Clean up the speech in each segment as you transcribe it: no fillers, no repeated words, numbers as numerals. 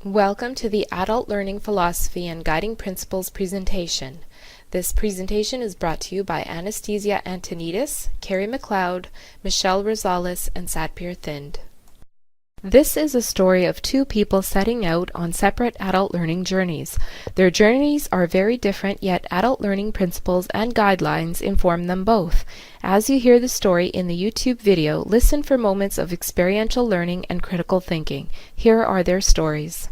Welcome to the Adult Learning Philosophy and Guiding Principles presentation. This presentation is brought to you by Anastasia Antonidis, Carrie McLeod, Michelle Rosales, and Satpir Thind. This is a story of two people setting out on separate adult learning journeys. Their journeys are very different, yet adult learning principles and guidelines inform them both. As you hear the story in the YouTube video, listen for moments of experiential learning and critical thinking. Here are their stories.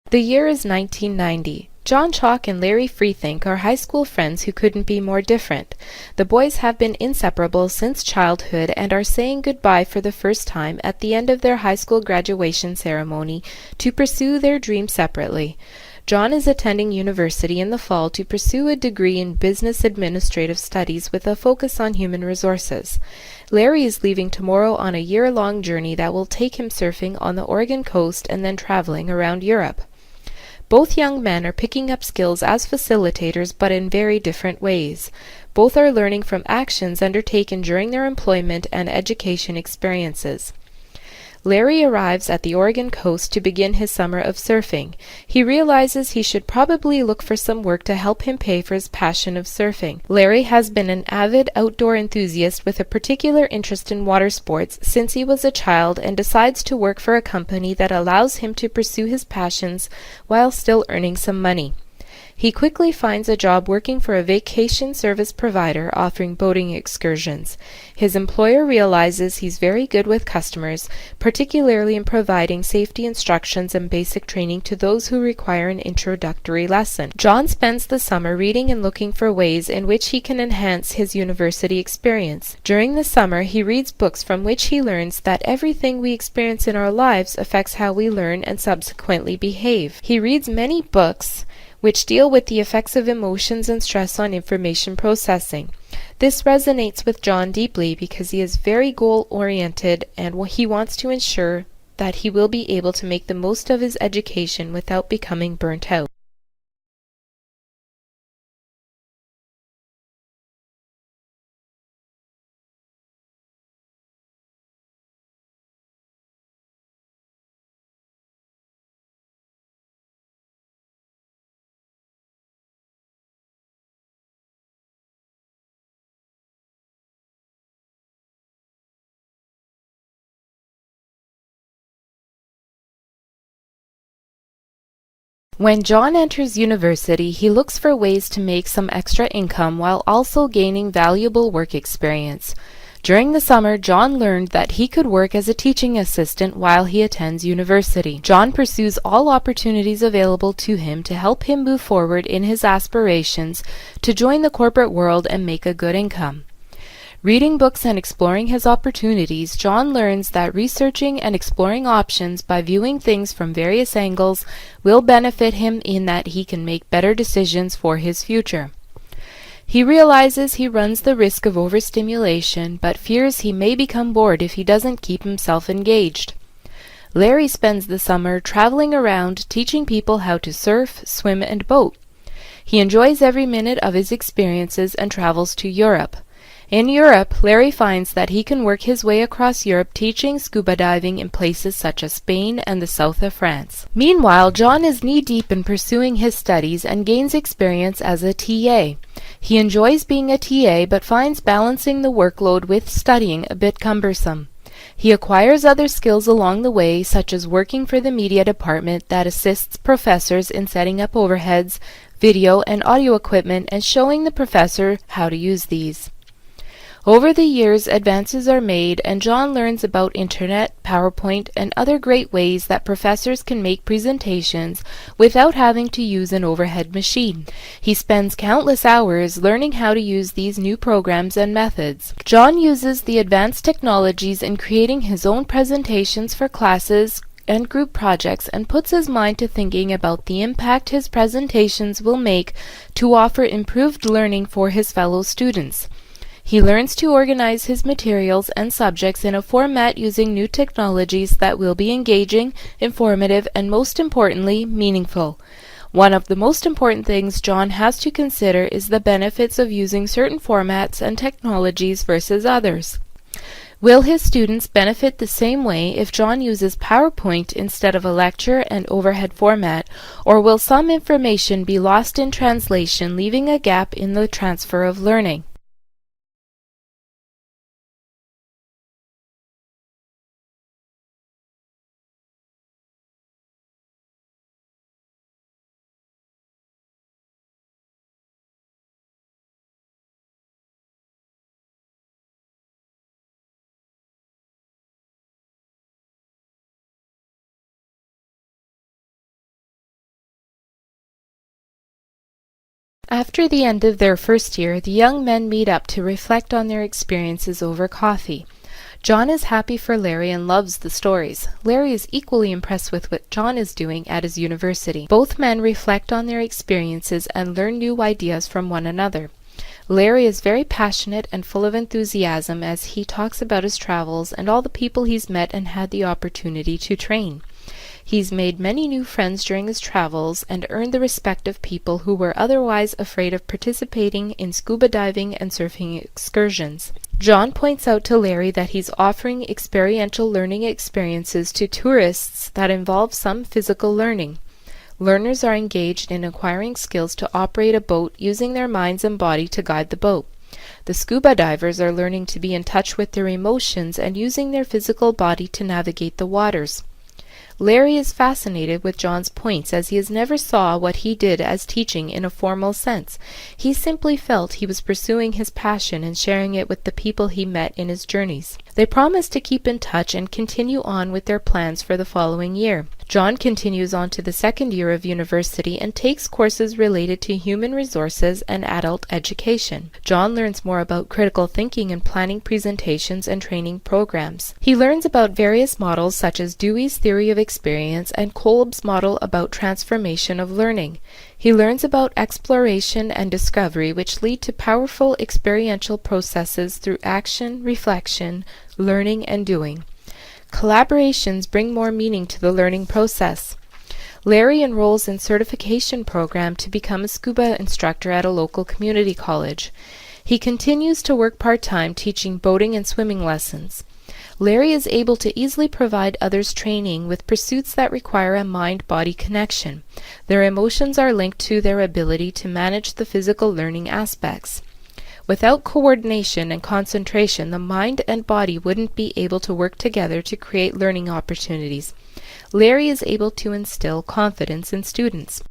The year is 1990. John Chalk and Larry Freethink are high school friends who couldn't be more different. The boys have been inseparable since childhood and are saying goodbye for the first time at the end of their high school graduation ceremony to pursue their dreams separately. John is attending university in the fall to pursue a degree in business administrative studies with a focus on human resources. Larry is leaving tomorrow on a year-long journey that will take him surfing on the Oregon coast and then traveling around Europe. Both young men are picking up skills as facilitators, but in very different ways. Both are learning from actions undertaken during their employment and education experiences. Larry arrives at the Oregon coast to begin his summer of surfing. He realizes he should probably look for some work to help him pay for his passion of surfing. Larry has been an avid outdoor enthusiast with a particular interest in water sports since he was a child and decides to work for a company that allows him to pursue his passions while still earning some money. He quickly finds a job working for a vacation service provider offering boating excursions. His employer realizes he's very good with customers, particularly in providing safety instructions and basic training to those who require an introductory lesson. John spends the summer reading and looking for ways in which he can enhance his university experience. During the summer, he reads books from which he learns that everything we experience in our lives affects how we learn and subsequently behave. He reads many books which deal with the effects of emotions and stress on information processing. This resonates with John deeply because he is very goal-oriented and he wants to ensure that he will be able to make the most of his education without becoming burnt out. When John enters university, he looks for ways to make some extra income while also gaining valuable work experience. During the summer, John learned that he could work as a teaching assistant while he attends university. John pursues all opportunities available to him to help him move forward in his aspirations to join the corporate world and make a good income. Reading books and exploring his opportunities, John learns that researching and exploring options by viewing things from various angles will benefit him in that he can make better decisions for his future. He realizes he runs the risk of overstimulation, but fears he may become bored if he doesn't keep himself engaged. Larry spends the summer traveling around teaching people how to surf, swim, and boat. He enjoys every minute of his experiences and travels to Europe. In Europe, Larry finds that he can work his way across Europe teaching scuba diving in places such as Spain and the south of France. Meanwhile, John is knee-deep in pursuing his studies and gains experience as a TA. He enjoys being a TA but finds balancing the workload with studying a bit cumbersome. He acquires other skills along the way, such as working for the media department that assists professors in setting up overheads, video and audio equipment, and showing the professor how to use these. Over the years, advances are made, and John learns about Internet, PowerPoint, and other great ways that professors can make presentations without having to use an overhead machine. He spends countless hours learning how to use these new programs and methods. John uses the advanced technologies in creating his own presentations for classes and group projects and puts his mind to thinking about the impact his presentations will make to offer improved learning for his fellow students. He learns to organize his materials and subjects in a format using new technologies that will be engaging, informative, and most importantly, meaningful. One of the most important things John has to consider is the benefits of using certain formats and technologies versus others. Will his students benefit the same way if John uses PowerPoint instead of a lecture and overhead format, or will some information be lost in translation, leaving a gap in the transfer of learning? After the end of their first year, the young men meet up to reflect on their experiences over coffee. John is happy for Larry and loves the stories. Larry is equally impressed with what John is doing at his university. Both men reflect on their experiences and learn new ideas from one another. Larry is very passionate and full of enthusiasm as he talks about his travels and all the people he's met and had the opportunity to train. He's made many new friends during his travels and earned the respect of people who were otherwise afraid of participating in scuba diving and surfing excursions. John points out to Larry that he's offering experiential learning experiences to tourists that involve some physical learning. Learners are engaged in acquiring skills to operate a boat using their minds and body to guide the boat. The scuba divers are learning to be in touch with their emotions and using their physical body to navigate the waters. Larry is fascinated with John's points as he has never saw what he did as teaching in a formal sense. He simply felt he was pursuing his passion and sharing it with the people he met in his journeys. They promise to keep in touch and continue on with their plans for the following year. John continues on to the second year of university and takes courses related to human resources and adult education. John learns more about critical thinking and planning presentations and training programs. He learns about various models such as Dewey's theory of experience and Kolb's model about transformation of learning. He learns about exploration and discovery, which lead to powerful experiential processes through action, reflection, learning, and doing. Collaborations bring more meaning to the learning process. Larry enrolls in certification program to become a scuba instructor at a local community college. He continues to work part-time teaching boating and swimming lessons. Larry is able to easily provide others training with pursuits that require a mind-body connection. Their emotions are linked to their ability to manage the physical learning aspects. Without coordination and concentration, the mind and body wouldn't be able to work together to create learning opportunities. Larry is able to instill confidence in students.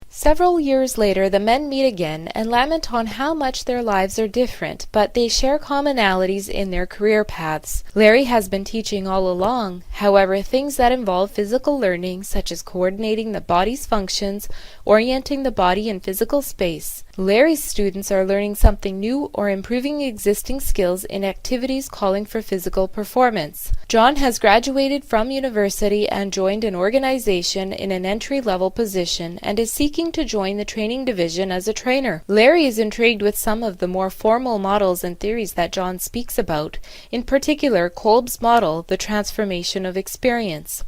Several years later, the men meet again and lament on how much their lives are different, but they share commonalities in their career paths. Larry has been teaching all along. However, things that involve physical learning, such as coordinating the body's functions, orienting the body in physical space. Larry's students are learning something new or improving existing skills in activities calling for physical performance. John has graduated from university and joined an organization in an entry-level position and is seeking to join the training division as a trainer. Larry is intrigued with some of the more formal models and theories that John speaks about, in particular Kolb's model, the transformation of experience.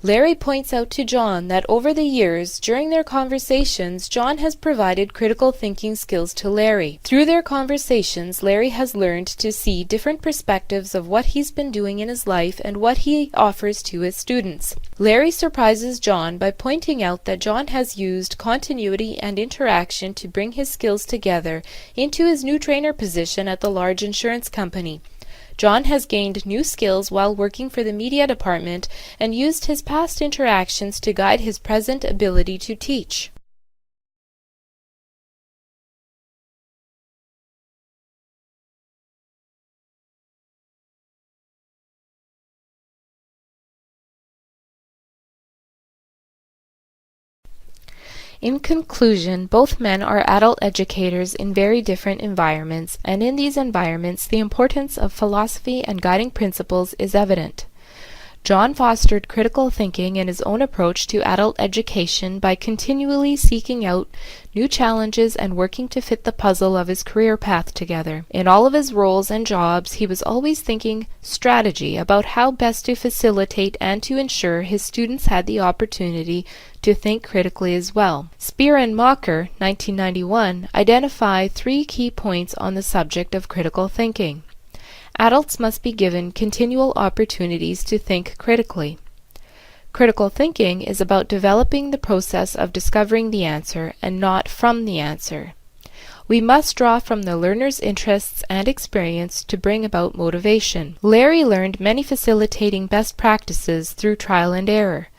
Larry points out to John that over the years, during their conversations, John has provided critical thinking skills to Larry. Through their conversations, Larry has learned to see different perspectives of what he's been doing in his life and what he offers to his students. Larry surprises John by pointing out that John has used continuity and interaction to bring his skills together into his new trainer position at the large insurance company. John has gained new skills while working for the media department and used his past interactions to guide his present ability to teach. In conclusion, both men are adult educators in very different environments, and in these environments the importance of philosophy and guiding principles is evident. John fostered critical thinking in his own approach to adult education by continually seeking out new challenges and working to fit the puzzle of his career path together. In all of his roles and jobs, he was always thinking strategy about how best to facilitate and to ensure his students had the opportunity to think critically as well. Spear and Mocker, 1991, identify 3 key points on the subject of critical thinking. Adults must be given continual opportunities to think critically. Critical thinking is about developing the process of discovering the answer and not from the answer. We must draw from the learner's interests and experience to bring about motivation. Larry learned many facilitating best practices through trial and error.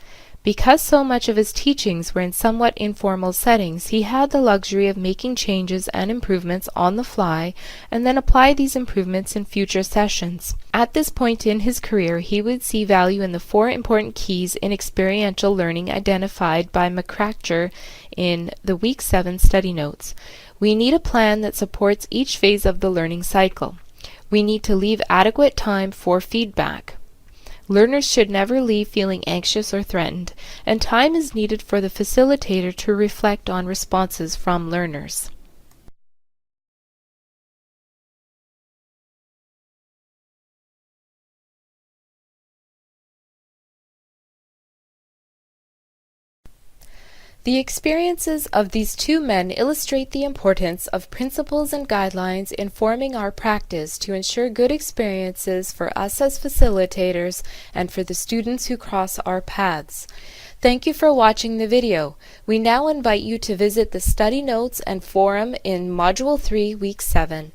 Because so much of his teachings were in somewhat informal settings, he had the luxury of making changes and improvements on the fly and then apply these improvements in future sessions. At this point in his career, he would see value in the 4 important keys in experiential learning identified by McCracker in the Week 7 study notes. We need a plan that supports each phase of the learning cycle. We need to leave adequate time for feedback. Learners should never leave feeling anxious or threatened, and time is needed for the facilitator to reflect on responses from learners. The experiences of these 2 men illustrate the importance of principles and guidelines informing our practice to ensure good experiences for us as facilitators and for the students who cross our paths. Thank you for watching the video. We now invite you to visit the study notes and forum in Module 3, Week 7.